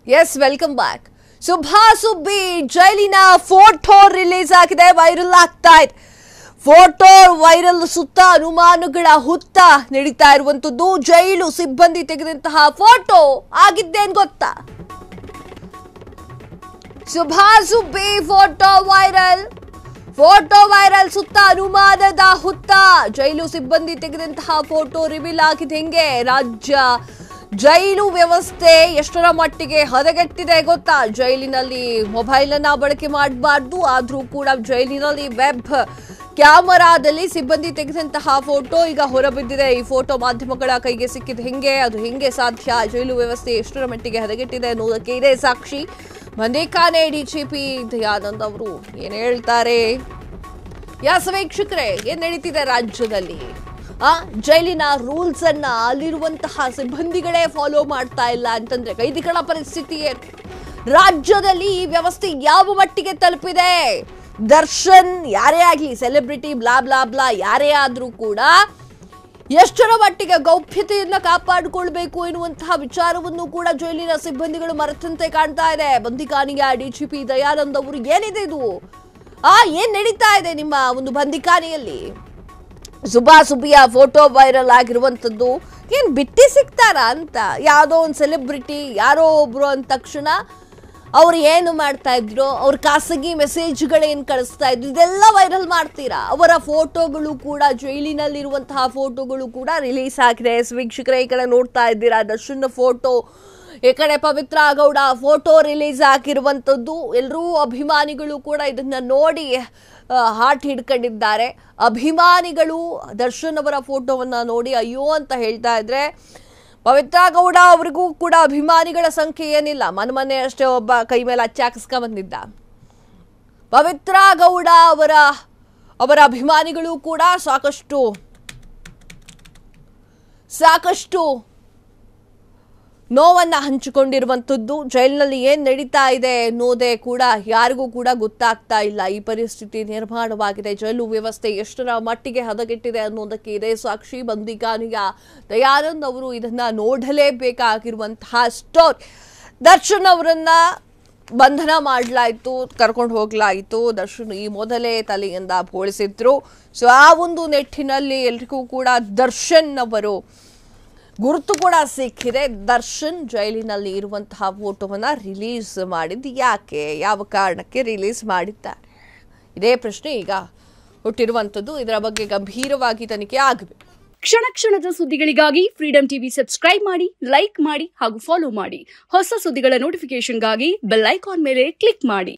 S welcome back. Subbi ಜೈಲಿನ photo release ಆಗಿದೆ, viral ಆಗ್ತಾ ಇದೆ. ಫೋಟೋ ವೈರಲ್ ಸುತ್ತ ಅನುಮಾನಗಳ ಹುತ್ತ ನಡೀತಾ ಇರುವಂತದ್ದು. ಜೈಲು ಸಿಬ್ಬಂದಿ ತೆಗೆದಂತಹ ಫೋಟೋ ಆಗಿದ್ದೇನ್ ಗೊತ್ತಾ? ಸುಬ್ಬಿ ಫೋಟೋ ವೈರಲ್ ಸುತ್ತ ಅನುಮಾನದ ಹುತ್ತ. ಜೈಲು ಸಿಬ್ಬಂದಿ ತೆಗೆದಂತಹ ಫೋಟೋ ರಿವೀಲ್ ಆಗಿದೆ. ಹೆಂಗೆ ರಾಜ್ಯ ಜೈಲು ವ್ಯವಸ್ಥೆ ಎಷ್ಟರ ಮಟ್ಟಿಗೆ ಹದಗೆಟ್ಟಿದೆ ಗೊತ್ತಾ? ಜೈಲಿನಲ್ಲಿ ಮೊಬೈಲ್ ಅನ್ನ ಬಳಕೆ ಮಾಡಬಾರ್ದು, ಆದ್ರೂ ಕೂಡ ಜೈಲಿನಲ್ಲಿ ವೆಬ್ ಕ್ಯಾಮರಾದಲ್ಲಿ ಸಿಬ್ಬಂದಿ ತೆಗೆದಂತಹ ಫೋಟೋ ಈಗ ಹೊರಬಿದ್ದಿದೆ. ಈ ಫೋಟೋ ಮಾಧ್ಯಮಗಳ ಕೈಗೆ ಸಿಕ್ಕಿದೆ. ಅದು ಹೆಂಗೆ ಸಾಧ್ಯ? ಜೈಲು ವ್ಯವಸ್ಥೆ ಎಷ್ಟರ ಮಟ್ಟಿಗೆ ಹದಗೆಟ್ಟಿದೆ ಅನ್ನೋದಕ್ಕೆ ಇದೇ ಸಾಕ್ಷಿ. ಮಂದಿಖಾನೆ ಡಿಜಿಪಿ ದಯಾನಂದ್ ಅವರು ಏನ್ ಹೇಳ್ತಾರೆ? ವೀಕ್ಷಕರೇ, ಏನ್ ನಡೀತಿದೆ ರಾಜ್ಯದಲ್ಲಿ? ಜೈಲಿನ ರೂಲ್ಸ್ ಅನ್ನ ಅಲ್ಲಿರುವಂತಹ ಸಿಬ್ಬಂದಿಗಳೇ ಫಾಲೋ ಮಾಡ್ತಾ ಇಲ್ಲ ಅಂತಂದ್ರೆ ಕೈದಿಗಳ ಪರಿಸ್ಥಿತಿ ಏನು? ರಾಜ್ಯದಲ್ಲಿ ಈ ವ್ಯವಸ್ಥೆ ಯಾವ ಮಟ್ಟಿಗೆ ತಲುಪಿದೆ? ದರ್ಶನ್ ಯಾರೇ ಆಗ್ಲಿ, ಸೆಲೆಬ್ರಿಟಿ ಬ್ಲಾ ಬ್ಲಾ ಬ್ಲಾ ಯಾರೇ ಆದ್ರೂ ಕೂಡ ಎಷ್ಟರ ಮಟ್ಟಿಗೆ ಗೌಪ್ಯತೆಯನ್ನ ಕಾಪಾಡಿಕೊಳ್ಬೇಕು ಎನ್ನುವಂತಹ ವಿಚಾರವನ್ನು ಕೂಡ ಜೈಲಿನ ಸಿಬ್ಬಂದಿಗಳು ಮರೆತಂತೆ ಕಾಣ್ತಾ ಇದೆ. ಬಂದಿಖಾನೆಯ ಡಿಜಿಪಿ ದಯಾನಂದ್ ಅವರು ಏನಿದೆ ಇದು? ಏನ್ ನಡೀತಾ ಇದೆ ನಿಮ್ಮ ಒಂದು ಬಂದಿಖಾನೆಯಲ್ಲಿ? ಸುಬ್ಬಿಯ ಫೋಟೋ ವೈರಲ್ ಆಗಿರುವಂತದ್ದು ಏನ್ ಬಿಟ್ಟಿ ಸಿಗ್ತಾರಾ ಅಂತ? ಯಾವುದೋ ಒಂದು ಸೆಲೆಬ್ರಿಟಿ ಯಾರೋ ಒಬ್ರು ಅಂದ ತಕ್ಷಣ ಅವ್ರು ಏನು ಮಾಡ್ತಾ ಇದ್ರು, ಅವ್ರ ಖಾಸಗಿ ಮೆಸೇಜ್ಗಳೇನು ಕಳಿಸ್ತಾ ಇದ್ರು, ಇದೆಲ್ಲ ವೈರಲ್ ಮಾಡ್ತೀರಾ? ಅವರ ಫೋಟೋಗಳು ಕೂಡ, ಜೈಲಿನಲ್ಲಿರುವಂತಹ ಫೋಟೋಗಳು ಕೂಡ ರಿಲೀಸ್ ಆಗಿದೆ. ವೀಕ್ಷಕರೇ, ಈ ಕಡೆ ನೋಡ್ತಾ ಇದ್ದೀರಾ ದರ್ಶನ್ ಫೋಟೋ, ಈ ಕಡೆ ಪವಿತ್ರ ಗೌಡ ಫೋಟೋ ರಿಲೀಸ್ ಆಗಿರುವಂಥದ್ದು. ಎಲ್ಲರೂ ಅಭಿಮಾನಿಗಳು ಕೂಡ ಇದನ್ನ ನೋಡಿ ಹಾರ್ಟ್ ಹಿಡ್ಕೊಂಡಿದ್ದಾರೆ. ಅಭಿಮಾನಿಗಳು ದರ್ಶನ್ ಅವರ ಫೋಟೋವನ್ನ ನೋಡಿ ಅಯ್ಯೋ ಅಂತ ಹೇಳ್ತಾ ಇದ್ರೆ, ಪವಿತ್ರ ಗೌಡ ಅವರಿಗೂ ಕೂಡ ಅಭಿಮಾನಿಗಳ ಸಂಖ್ಯೆ ಏನಿಲ್ಲ. ಮೊನ್ನೆ ಅಷ್ಟೇ ಒಬ್ಬ ಕೈ ಮೇಲೆ ಹಚ್ಚಾಕಿಸ್ಕ ಬಂದಿದ್ದ. ಪವಿತ್ರ ಗೌಡ ಅವರ ಅಭಿಮಾನಿಗಳು ಕೂಡ ಸಾಕಷ್ಟು ನೋವನ್ನ ಹಂಚಿಕೊಂಡಿರುವಂಥದ್ದು. ಜೈಲಿನಲ್ಲಿ ಏನ್ ನಡೀತಾ ಇದೆ ಅನ್ನೋದೇ ಕೂಡ ಯಾರಿಗೂ ಕೂಡ ಗೊತ್ತಾಗ್ತಾ ಇಲ್ಲ. ಈ ಪರಿಸ್ಥಿತಿ ನಿರ್ಮಾಣವಾಗಿದೆ. ಜೈಲು ವ್ಯವಸ್ಥೆ ಎಷ್ಟರ ಮಟ್ಟಿಗೆ ಹದಗೆಟ್ಟಿದೆ ಅನ್ನೋದಕ್ಕೆ ಇದೇ ಸಾಕ್ಷಿ. ಬಂದಿಖಾನೆಯ ದಯಾನಂದ್ ಅವರು ಇದನ್ನ ನೋಡಲೇಬೇಕಾಗಿರುವಂತಹ ಸ್ಟೋರಿ. ದರ್ಶನ್ ಅವರನ್ನ ಬಂಧನ ಮಾಡಲಾಯಿತು, ಕರ್ಕೊಂಡು ಹೋಗ್ಲಾಯಿತು. ದರ್ಶನ್ ಈ ಮೊದಲೇ ತಲೆಯಿಂದ ಬೋಳಿಸಿದ್ರು. ಸೊ ಆ ಒಂದು ನಿಟ್ಟಿನಲ್ಲಿ ಎಲ್ರಿಗೂ ಕೂಡ ದರ್ಶನ್ ಅವರು ಗುರುತು ಕೂಡ ಸಿಕ್ಕಿದೆ. ದರ್ಶನ್ ಜೈಲಿನಲ್ಲಿ ಇರುವಂತಹ ಫೋಟೋವನ್ನ ರಿಲೀಸ್ ಮಾಡಿದ್ದು ಯಾಕೆ, ಯಾವ ಕಾರಣಕ್ಕೆ ರಿಲೀಸ್ ಮಾಡಿದ್ದಾರೆ? ಇದೇ ಪ್ರಶ್ನೆ ಈಗ ಹುಟ್ಟಿರುವಂಥದ್ದು. ಇದರ ಬಗ್ಗೆ ಗಂಭೀರವಾಗಿ ತನಿಖೆ ಆಗಬೇಕು. ಕ್ಷಣ ಕ್ಷಣದ ಸುದ್ದಿಗಳಿಗಾಗಿ ಫ್ರೀಡಂ ಟಿವಿ ಸಬ್ಸ್ಕ್ರೈಬ್ ಮಾಡಿ, ಲೈಕ್ ಮಾಡಿ ಹಾಗೂ ಫಾಲೋ ಮಾಡಿ. ಹೊಸ ಸುದ್ದಿಗಳ ನೋಟಿಫಿಕೇಶನ್ಗಾಗಿ ಬೆಲ್ ಐಕಾನ್ ಮೇಲೆ ಕ್ಲಿಕ್ ಮಾಡಿ.